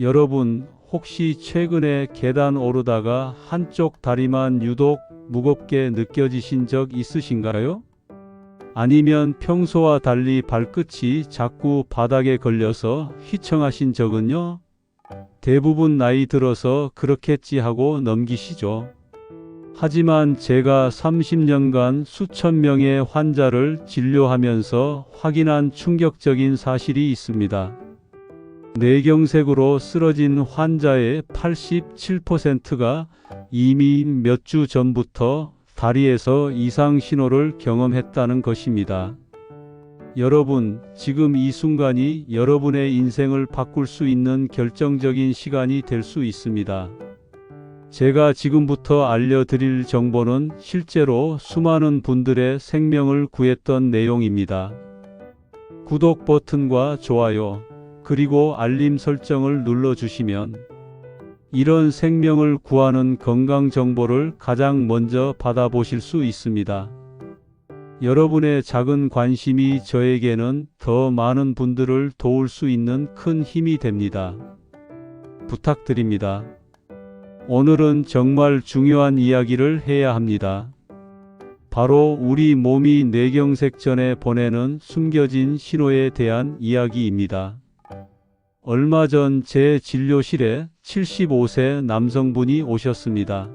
여러분, 혹시 최근에 계단 오르다가 한쪽 다리만 유독 무겁게 느껴지신 적 있으신가요? 아니면 평소와 달리 발끝이 자꾸 바닥에 걸려서 휘청하신 적은요? 대부분 나이 들어서 그렇겠지 하고 넘기시죠. 하지만 제가 30년간 수천 명의 환자를 진료하면서 확인한 충격적인 사실이 있습니다. 뇌경색으로 쓰러진 환자의 87%가 이미 몇 주 전부터 다리에서 이상 신호를 경험했다는 것입니다. 여러분, 지금 이 순간이 여러분의 인생을 바꿀 수 있는 결정적인 시간이 될 수 있습니다. 제가 지금부터 알려드릴 정보는 실제로 수많은 분들의 생명을 구했던 내용입니다. 구독 버튼과 좋아요, 그리고 알림 설정을 눌러주시면 이런 생명을 구하는 건강 정보를 가장 먼저 받아보실 수 있습니다. 여러분의 작은 관심이 저에게는 더 많은 분들을 도울 수 있는 큰 힘이 됩니다. 부탁드립니다. 오늘은 정말 중요한 이야기를 해야 합니다. 바로 우리 몸이 뇌경색 전에 보내는 숨겨진 신호에 대한 이야기입니다. 얼마 전 제 진료실에 75세 남성분이 오셨습니다.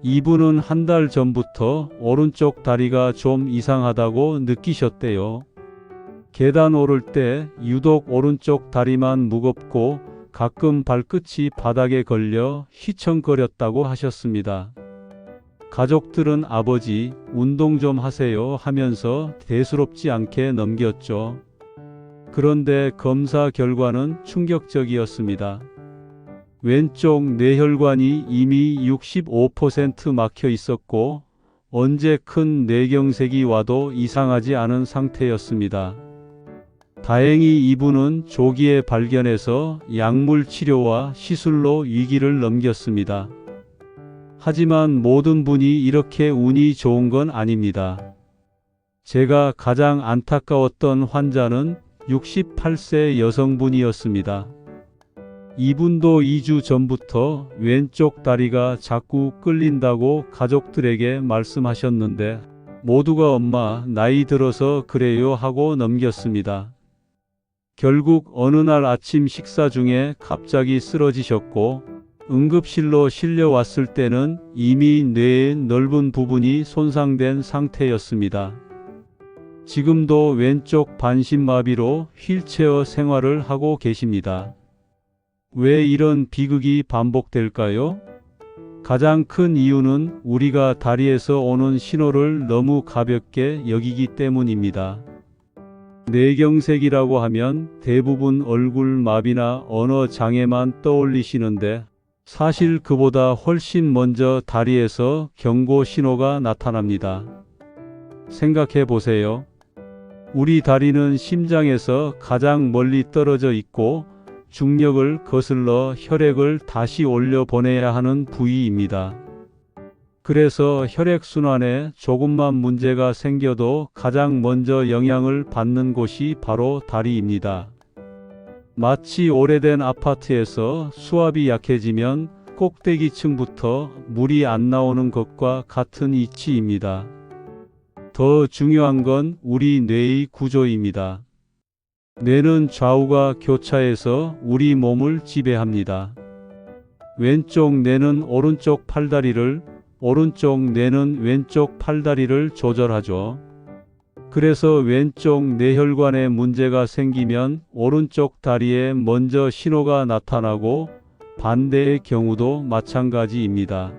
이분은 한 달 전부터 오른쪽 다리가 좀 이상하다고 느끼셨대요. 계단 오를 때 유독 오른쪽 다리만 무겁고 가끔 발끝이 바닥에 걸려 휘청거렸다고 하셨습니다. 가족들은 아버지, 운동 좀 하세요 하면서 대수롭지 않게 넘겼죠. 그런데 검사 결과는 충격적이었습니다. 왼쪽 뇌혈관이 이미 65% 막혀 있었고 언제 큰 뇌경색이 와도 이상하지 않은 상태였습니다. 다행히 이분은 조기에 발견해서 약물 치료와 시술로 위기를 넘겼습니다. 하지만 모든 분이 이렇게 운이 좋은 건 아닙니다. 제가 가장 안타까웠던 환자는 68세 여성분이었습니다. 이분도 2주 전부터 왼쪽 다리가 자꾸 끌린다고 가족들에게 말씀하셨는데 모두가 엄마, 나이 들어서 그래요 하고 넘겼습니다. 결국 어느 날 아침 식사 중에 갑자기 쓰러지셨고 응급실로 실려왔을 때는 이미 뇌의 넓은 부분이 손상된 상태였습니다. 지금도 왼쪽 반신마비로 휠체어 생활을 하고 계십니다. 왜 이런 비극이 반복될까요? 가장 큰 이유는 우리가 다리에서 오는 신호를 너무 가볍게 여기기 때문입니다. 뇌경색이라고 하면 대부분 얼굴 마비나 언어 장애만 떠올리시는데 사실 그보다 훨씬 먼저 다리에서 경고 신호가 나타납니다. 생각해 보세요. 우리 다리는 심장에서 가장 멀리 떨어져 있고 중력을 거슬러 혈액을 다시 올려보내야 하는 부위입니다. 그래서 혈액순환에 조금만 문제가 생겨도 가장 먼저 영향을 받는 곳이 바로 다리입니다. 마치 오래된 아파트에서 수압이 약해지면 꼭대기층부터 물이 안 나오는 것과 같은 이치입니다. 더 중요한 건 우리 뇌의 구조입니다. 뇌는 좌우가 교차해서 우리 몸을 지배합니다. 왼쪽 뇌는 오른쪽 팔다리를, 오른쪽 뇌는 왼쪽 팔다리를 조절하죠. 그래서 왼쪽 뇌혈관에 문제가 생기면 오른쪽 다리에 먼저 신호가 나타나고 반대의 경우도 마찬가지입니다.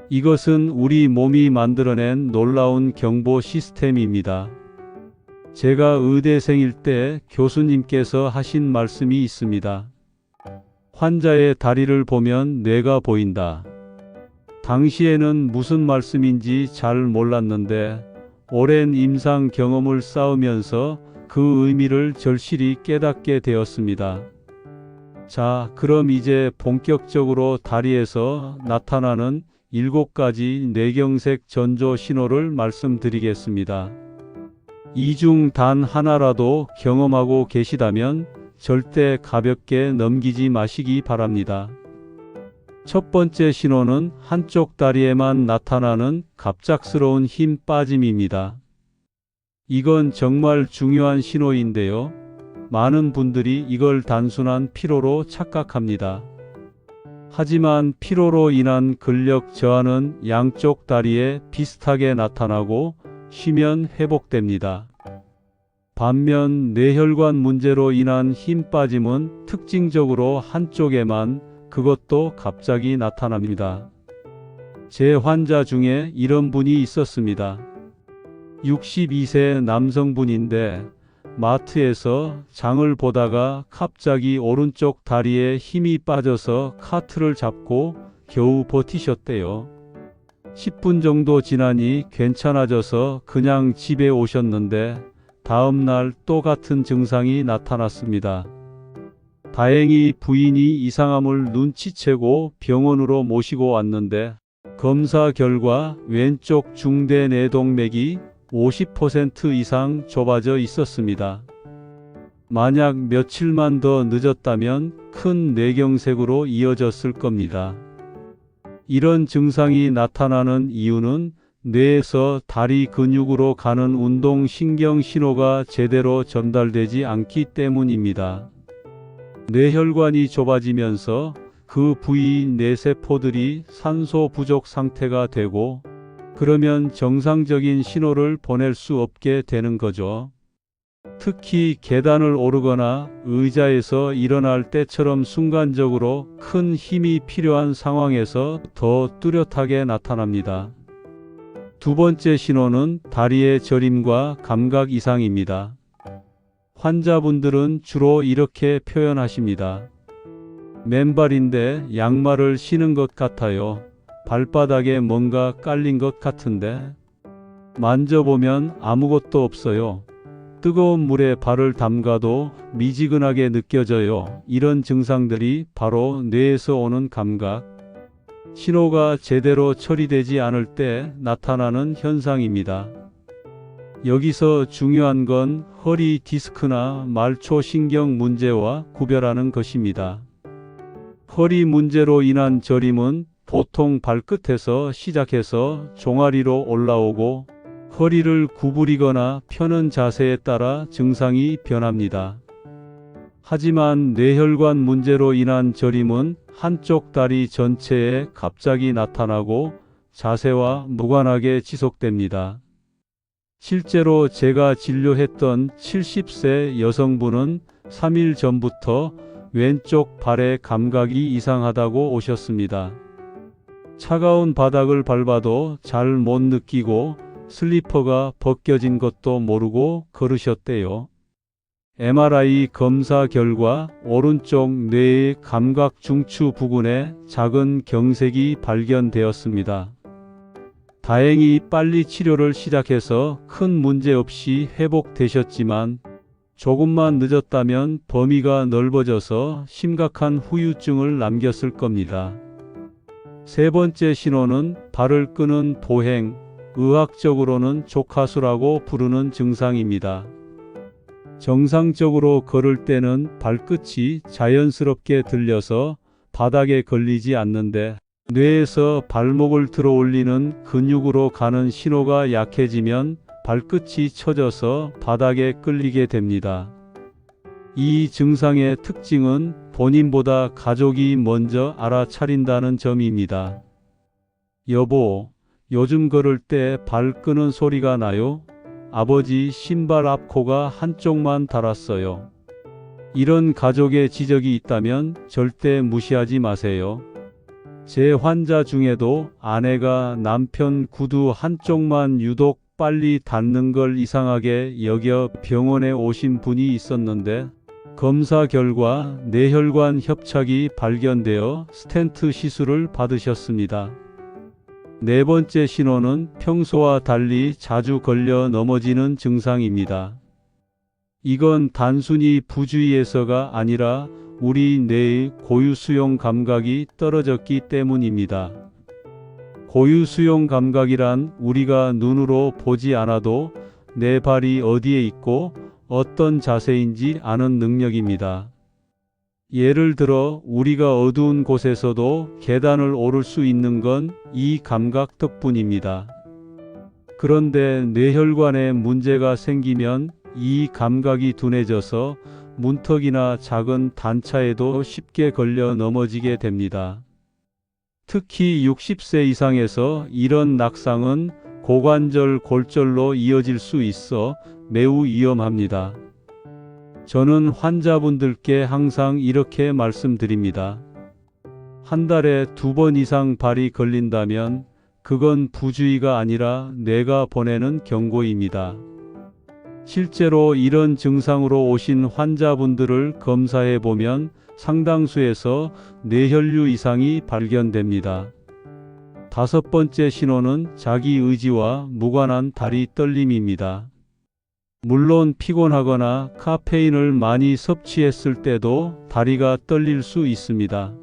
이것은 우리 몸이 만들어낸 놀라운 경보 시스템입니다. 제가 의대생일 때 교수님께서 하신 말씀이 있습니다. 환자의 다리를 보면 뇌가 보인다. 당시에는 무슨 말씀인지 잘 몰랐는데 오랜 임상 경험을 쌓으면서 그 의미를 절실히 깨닫게 되었습니다. 자, 그럼 이제 본격적으로 다리에서 나타나는 7가지 뇌경색 전조 신호를 말씀드리겠습니다. 이 중 단 하나라도 경험하고 계시다면 절대 가볍게 넘기지 마시기 바랍니다. 첫 번째 신호는 한쪽 다리에만 나타나는 갑작스러운 힘 빠짐입니다. 이건 정말 중요한 신호인데요. 많은 분들이 이걸 단순한 피로로 착각합니다. 하지만 피로로 인한 근력 저하는 양쪽 다리에 비슷하게 나타나고 쉬면 회복됩니다. 반면 뇌혈관 문제로 인한 힘 빠짐은 특징적으로 한쪽에만, 그것도 갑자기 나타납니다. 제 환자 중에 이런 분이 있었습니다. 62세 남성분인데 마트에서 장을 보다가 갑자기 오른쪽 다리에 힘이 빠져서 카트를 잡고 겨우 버티셨대요. 10분 정도 지나니 괜찮아져서 그냥 집에 오셨는데 다음 날 또 같은 증상이 나타났습니다. 다행히 부인이 이상함을 눈치채고 병원으로 모시고 왔는데 검사 결과 왼쪽 중대 뇌동맥이 50% 이상 좁아져 있었습니다. 만약 며칠만 더 늦었다면 큰 뇌경색으로 이어졌을 겁니다. 이런 증상이 나타나는 이유는 뇌에서 다리 근육으로 가는 운동신경 신호가 제대로 전달되지 않기 때문입니다. 뇌혈관이 좁아지면서 그 부위 뇌세포들이 산소 부족 상태가 되고, 그러면 정상적인 신호를 보낼 수 없게 되는 거죠. 특히 계단을 오르거나 의자에서 일어날 때처럼 순간적으로 큰 힘이 필요한 상황에서 더 뚜렷하게 나타납니다. 두 번째 신호는 다리의 저림과 감각 이상입니다. 환자분들은 주로 이렇게 표현하십니다. 맨발인데 양말을 신은 것 같아요. 발바닥에 뭔가 깔린 것 같은데. 만져보면 아무것도 없어요. 뜨거운 물에 발을 담가도 미지근하게 느껴져요. 이런 증상들이 바로 뇌에서 오는 감각, 신호가 제대로 처리되지 않을 때 나타나는 현상입니다. 여기서 중요한 건 허리 디스크나 말초신경 문제와 구별하는 것입니다. 허리 문제로 인한 저림은 보통 발끝에서 시작해서 종아리로 올라오고 허리를 구부리거나 펴는 자세에 따라 증상이 변합니다. 하지만 뇌혈관 문제로 인한 저림은 한쪽 다리 전체에 갑자기 나타나고 자세와 무관하게 지속됩니다. 실제로 제가 진료했던 70세 여성분은 3일 전부터 왼쪽 발의 감각이 이상하다고 오셨습니다. 차가운 바닥을 밟아도 잘 못 느끼고 슬리퍼가 벗겨진 것도 모르고 걸으셨대요. MRI 검사 결과 오른쪽 뇌의 감각 중추 부근에 작은 경색이 발견되었습니다. 다행히 빨리 치료를 시작해서 큰 문제 없이 회복되셨지만 조금만 늦었다면 범위가 넓어져서 심각한 후유증을 남겼을 겁니다. 세 번째 신호는 발을 끄는 보행, 의학적으로는 족하수라고 부르는 증상입니다. 정상적으로 걸을 때는 발끝이 자연스럽게 들려서 바닥에 걸리지 않는데 뇌에서 발목을 들어 올리는 근육으로 가는 신호가 약해지면 발끝이 처져서 바닥에 끌리게 됩니다. 이 증상의 특징은 본인보다 가족이 먼저 알아차린다는 점입니다. 여보, 요즘 걸을 때 발 끄는 소리가 나요? 아버지 신발 앞코가 한쪽만 닳았어요. 이런 가족의 지적이 있다면 절대 무시하지 마세요. 제 환자 중에도 아내가 남편 구두 한쪽만 유독 빨리 닳는 걸 이상하게 여겨 병원에 오신 분이 있었는데 검사 결과 뇌혈관 협착이 발견되어 스텐트 시술을 받으셨습니다. 네 번째 신호는 평소와 달리 자주 걸려 넘어지는 증상입니다. 이건 단순히 부주의에서가 아니라 우리 뇌의 고유수용 감각이 떨어졌기 때문입니다. 고유수용 감각이란 우리가 눈으로 보지 않아도 내 발이 어디에 있고 어떤 자세인지 아는 능력입니다. 예를 들어 우리가 어두운 곳에서도 계단을 오를 수 있는 건 이 감각 덕분입니다. 그런데 뇌혈관에 문제가 생기면 이 감각이 둔해져서 문턱이나 작은 단차에도 쉽게 걸려 넘어지게 됩니다. 특히 60세 이상에서 이런 낙상은 고관절 골절로 이어질 수 있어 매우 위험합니다. 저는 환자분들께 항상 이렇게 말씀드립니다. 한 달에 2번 이상 발이 걸린다면 그건 부주의가 아니라 뇌가 보내는 경고입니다. 실제로 이런 증상으로 오신 환자분들을 검사해 보면 상당수에서 뇌혈류 이상이 발견됩니다. 5번째 신호는 자기 의지와 무관한 다리 떨림입니다. 물론 피곤하거나 카페인을 많이 섭취했을 때도 다리가 떨릴 수 있습니다.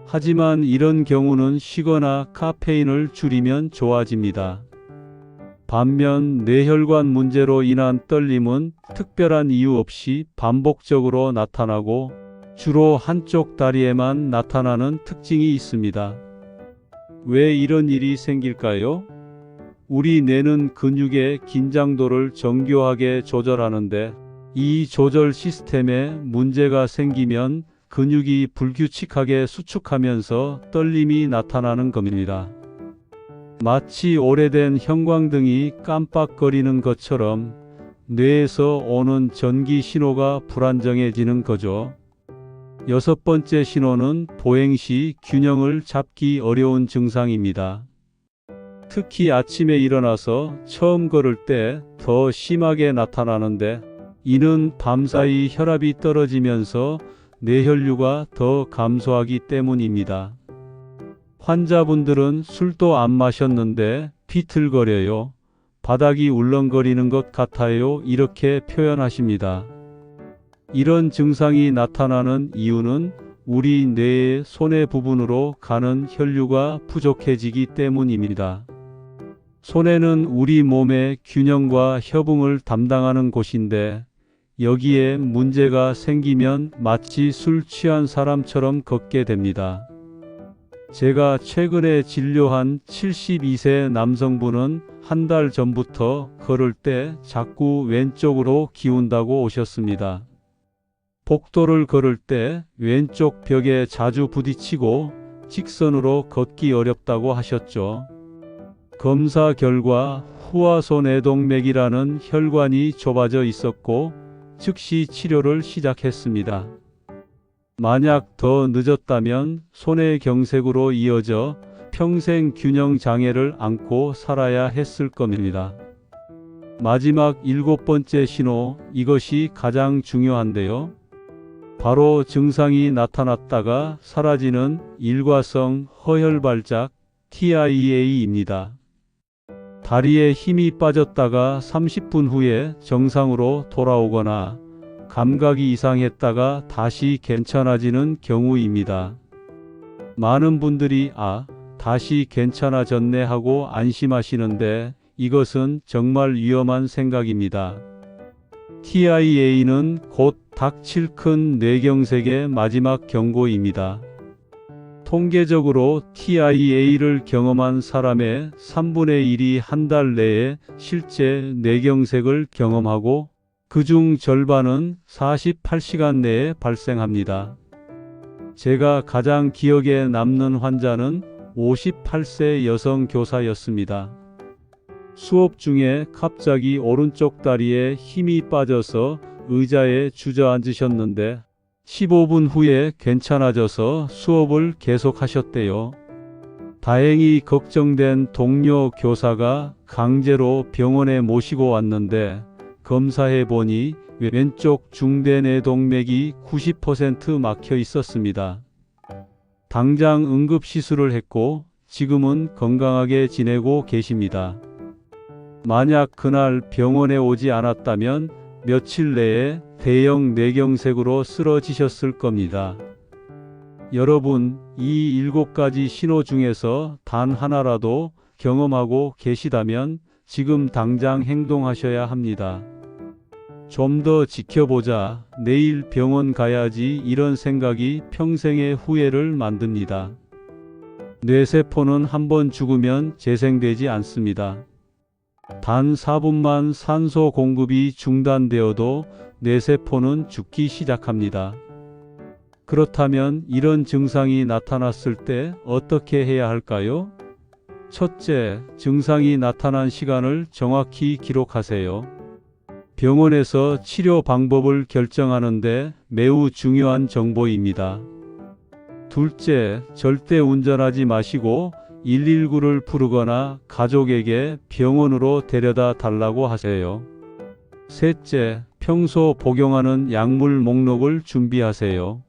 하지만 이런 경우는 쉬거나 카페인을 줄이면 좋아집니다. 반면 뇌혈관 문제로 인한 떨림은 특별한 이유 없이 반복적으로 나타나고 주로 한쪽 다리에만 나타나는 특징이 있습니다. 왜 이런 일이 생길까요? 우리 뇌는 근육의 긴장도를 정교하게 조절하는데 이 조절 시스템에 문제가 생기면 근육이 불규칙하게 수축하면서 떨림이 나타나는 겁니다. 마치 오래된 형광등이 깜빡거리는 것처럼 뇌에서 오는 전기 신호가 불안정해지는 거죠. 6번째 신호는 보행 시 균형을 잡기 어려운 증상입니다. 특히 아침에 일어나서 처음 걸을 때 더 심하게 나타나는데 이는 밤사이 혈압이 떨어지면서 뇌혈류가 더 감소하기 때문입니다. 환자분들은 술도 안 마셨는데 비틀거려요. 바닥이 울렁거리는 것 같아요. 이렇게 표현하십니다. 이런 증상이 나타나는 이유는 우리 뇌의 손해 부분으로 가는 혈류가 부족해지기 때문입니다. 손해는 우리 몸의 균형과 협응을 담당하는 곳인데 여기에 문제가 생기면 마치 술 취한 사람처럼 걷게 됩니다. 제가 최근에 진료한 72세 남성분은 한 달 전부터 걸을 때 자꾸 왼쪽으로 기운다고 오셨습니다. 복도를 걸을 때 왼쪽 벽에 자주 부딪히고 직선으로 걷기 어렵다고 하셨죠. 검사 결과 후화소뇌동맥이라는 혈관이 좁아져 있었고 즉시 치료를 시작했습니다. 만약 더 늦었다면 손해경색으로 이어져 평생 균형 장애를 안고 살아야 했을 겁니다. 마지막 7번째 신호, 이것이 가장 중요한데요. 바로 증상이 나타났다가 사라지는 일과성 허혈발작 TIA입니다. 다리에 힘이 빠졌다가 30분 후에 정상으로 돌아오거나 감각이 이상했다가 다시 괜찮아지는 경우입니다. 많은 분들이 다시 괜찮아졌네 하고 안심하시는데 이것은 정말 위험한 생각입니다. TIA는 곧 닥칠 큰 뇌경색의 마지막 경고입니다. 통계적으로 TIA를 경험한 사람의 3분의 1이 한 달 내에 실제 뇌경색을 경험하고 그중 절반은 48시간 내에 발생합니다. 제가 가장 기억에 남는 환자는 58세 여성 교사였습니다. 수업 중에 갑자기 오른쪽 다리에 힘이 빠져서 의자에 주저앉으셨는데 15분 후에 괜찮아져서 수업을 계속하셨대요. 다행히 걱정된 동료 교사가 강제로 병원에 모시고 왔는데 검사해 보니 왼쪽 중대뇌동맥이 90% 막혀 있었습니다. 당장 응급시술을 했고 지금은 건강하게 지내고 계십니다. 만약 그날 병원에 오지 않았다면 며칠 내에 대형 뇌경색으로 쓰러지셨을 겁니다. 여러분, 이 7가지 신호 중에서 단 하나라도 경험하고 계시다면 지금 당장 행동하셔야 합니다. 좀 더 지켜보자, 내일 병원 가야지 이런 생각이 평생의 후회를 만듭니다. 뇌세포는 한번 죽으면 재생되지 않습니다. 단 4분만 산소 공급이 중단되어도 뇌세포는 죽기 시작합니다. 그렇다면 이런 증상이 나타났을 때 어떻게 해야 할까요? 첫째, 증상이 나타난 시간을 정확히 기록하세요. 병원에서 치료 방법을 결정하는데 매우 중요한 정보입니다. 둘째, 절대 운전하지 마시고 119를 부르거나 가족에게 병원으로 데려다 달라고 하세요. 셋째, 평소 복용하는 약물 목록을 준비하세요.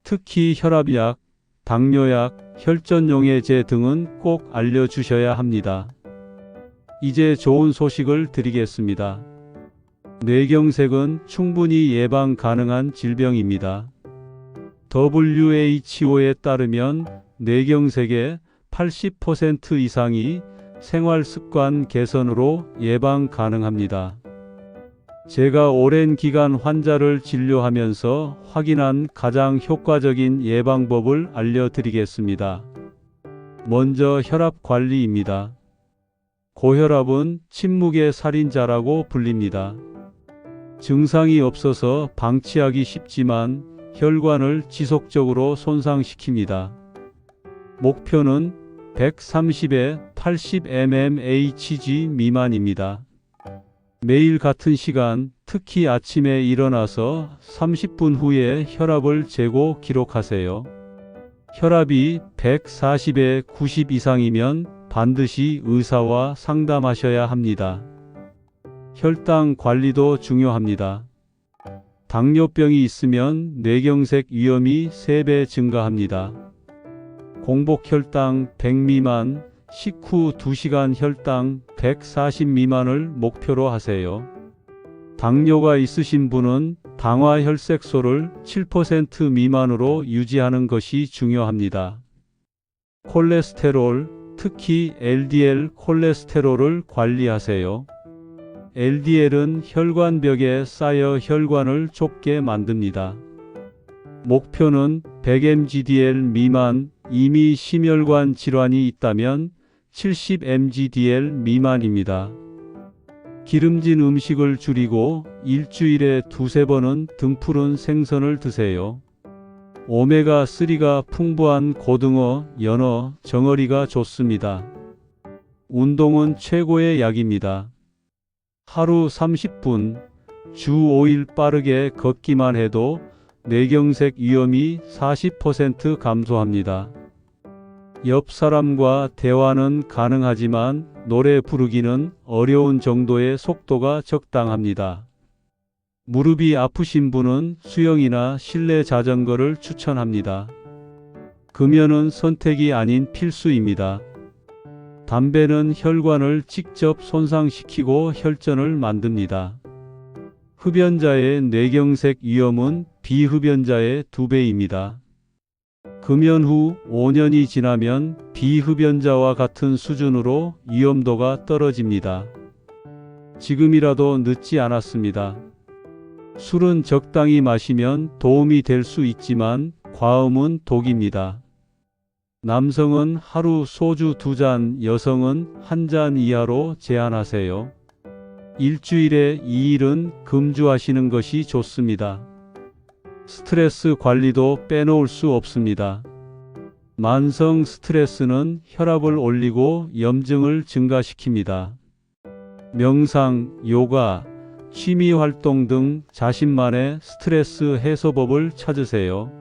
특히 혈압약, 당뇨약, 혈전용해제 등은 꼭 알려주셔야 합니다. 이제 좋은 소식을 드리겠습니다. 뇌경색은 충분히 예방 가능한 질병입니다. WHO에 따르면 뇌경색의 80% 이상이 생활습관 개선으로 예방 가능합니다. 제가 오랜 기간 환자를 진료하면서 확인한 가장 효과적인 예방법을 알려드리겠습니다. 먼저 혈압 관리입니다. 고혈압은 침묵의 살인자라고 불립니다. 증상이 없어서 방치하기 쉽지만 혈관을 지속적으로 손상시킵니다. 목표는 130에 80 mmHg 미만입니다. 매일 같은 시간, 특히 아침에 일어나서 30분 후에 혈압을 재고 기록하세요. 혈압이 140에 90 이상이면 반드시 의사와 상담하셔야 합니다. 혈당 관리도 중요합니다. 당뇨병이 있으면 뇌경색 위험이 3배 증가합니다. 공복 혈당 100 미만, 식후 2시간 혈당 140 미만을 목표로 하세요. 당뇨가 있으신 분은 당화혈색소를 7% 미만으로 유지하는 것이 중요합니다. 콜레스테롤, 특히 LDL 콜레스테롤을 관리하세요. LDL은 혈관벽에 쌓여 혈관을 좁게 만듭니다. 목표는 100mgdl 미만, 이미 심혈관 질환이 있다면 70mgdl 미만입니다. 기름진 음식을 줄이고 일주일에 2~3번은 등푸른 생선을 드세요. 오메가3가 풍부한 고등어, 연어, 정어리가 좋습니다. 운동은 최고의 약입니다. 하루 30분, 주 5일 빠르게 걷기만 해도 뇌경색 위험이 40% 감소합니다. 옆 사람과 대화는 가능하지만 노래 부르기는 어려운 정도의 속도가 적당합니다. 무릎이 아프신 분은 수영이나 실내 자전거를 추천합니다. 금연은 선택이 아닌 필수입니다. 담배는 혈관을 직접 손상시키고 혈전을 만듭니다. 흡연자의 뇌경색 위험은 비흡연자의 2배입니다. 금연 후 5년이 지나면 비흡연자와 같은 수준으로 위험도가 떨어집니다. 지금이라도 늦지 않았습니다. 술은 적당히 마시면 도움이 될 수 있지만 과음은 독입니다. 남성은 하루 소주 2잔, 여성은 1잔 이하로 제한하세요. 일주일에 2일은 금주하시는 것이 좋습니다. 스트레스 관리도 빼놓을 수 없습니다. 만성 스트레스는 혈압을 올리고 염증을 증가시킵니다. 명상, 요가, 취미활동 등 자신만의 스트레스 해소법을 찾으세요.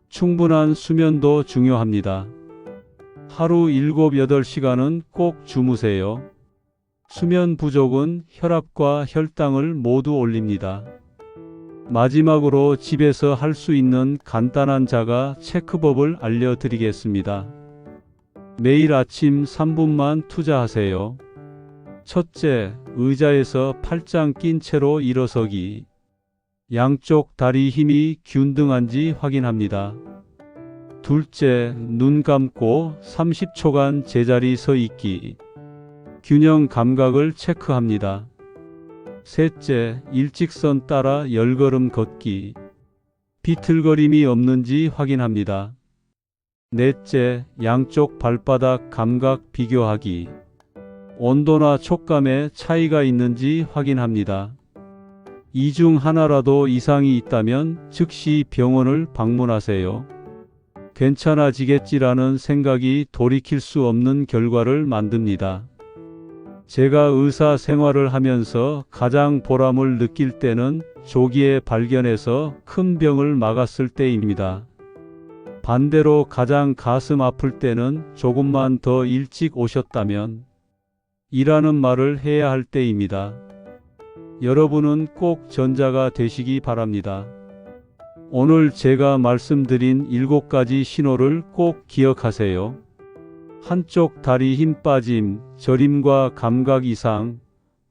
충분한 수면도 중요합니다. 하루 7~8시간은 꼭 주무세요. 수면 부족은 혈압과 혈당을 모두 올립니다. 마지막으로 집에서 할 수 있는 간단한 자가 체크법을 알려드리겠습니다. 매일 아침 3분만 투자하세요. 첫째, 의자에서 팔짱 낀 채로 일어서기. 양쪽 다리 힘이 균등한지 확인합니다. 둘째, 눈 감고 30초간 제자리 서 있기. 균형 감각을 체크합니다. 셋째, 일직선 따라 10걸음 걷기. 비틀거림이 없는지 확인합니다. 넷째, 양쪽 발바닥 감각 비교하기. 온도나 촉감에 차이가 있는지 확인합니다. 이 중 하나라도 이상이 있다면 즉시 병원을 방문하세요. 괜찮아지겠지라는 생각이 돌이킬 수 없는 결과를 만듭니다. 제가 의사 생활을 하면서 가장 보람을 느낄 때는 조기에 발견해서 큰 병을 막았을 때입니다. 반대로 가장 가슴 아플 때는 조금만 더 일찍 오셨다면 이라는 말을 해야 할 때입니다. 여러분은 꼭 전자가 되시기 바랍니다. 오늘 제가 말씀드린 7가지 신호를 꼭 기억하세요. 한쪽 다리 힘 빠짐, 저림과 감각 이상,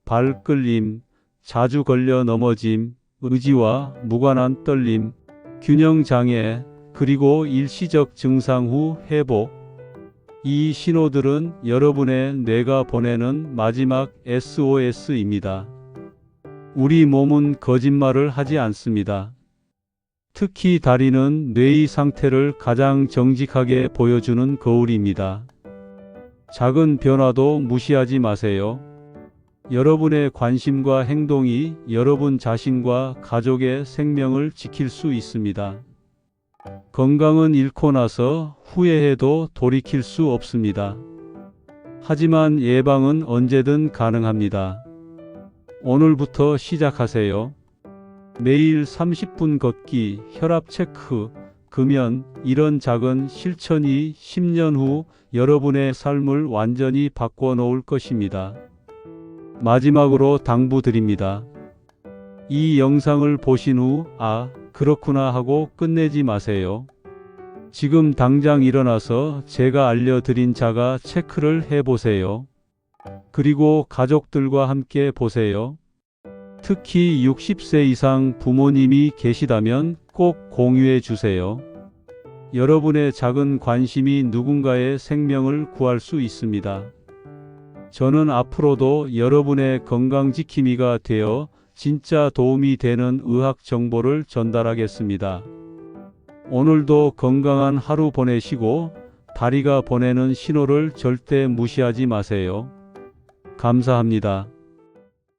발 끌림, 자주 걸려 넘어짐, 의지와 무관한 떨림, 균형 장애, 그리고 일시적 증상 후 회복. 이 신호들은 여러분의 뇌가 보내는 마지막 SOS입니다. 우리 몸은 거짓말을 하지 않습니다. 특히 다리는 뇌의 상태를 가장 정직하게 보여주는 거울입니다. 작은 변화도 무시하지 마세요. 여러분의 관심과 행동이 여러분 자신과 가족의 생명을 지킬 수 있습니다. 건강은 잃고 나서 후회해도 돌이킬 수 없습니다. 하지만 예방은 언제든 가능합니다. 오늘부터 시작하세요. 매일 30분 걷기, 혈압 체크, 금연, 이런 작은 실천이 10년 후 여러분의 삶을 완전히 바꿔놓을 것입니다. 마지막으로 당부드립니다. 이 영상을 보신 후 그렇구나 하고 끝내지 마세요. 지금 당장 일어나서 제가 알려드린 자가 체크를 해보세요. 그리고 가족들과 함께 보세요. 특히 60세 이상 부모님이 계시다면 꼭 공유해 주세요. 여러분의 작은 관심이 누군가의 생명을 구할 수 있습니다. 저는 앞으로도 여러분의 건강지킴이가 되어 진짜 도움이 되는 의학 정보를 전달하겠습니다. 오늘도 건강한 하루 보내시고 다리가 보내는 신호를 절대 무시하지 마세요. 감사합니다.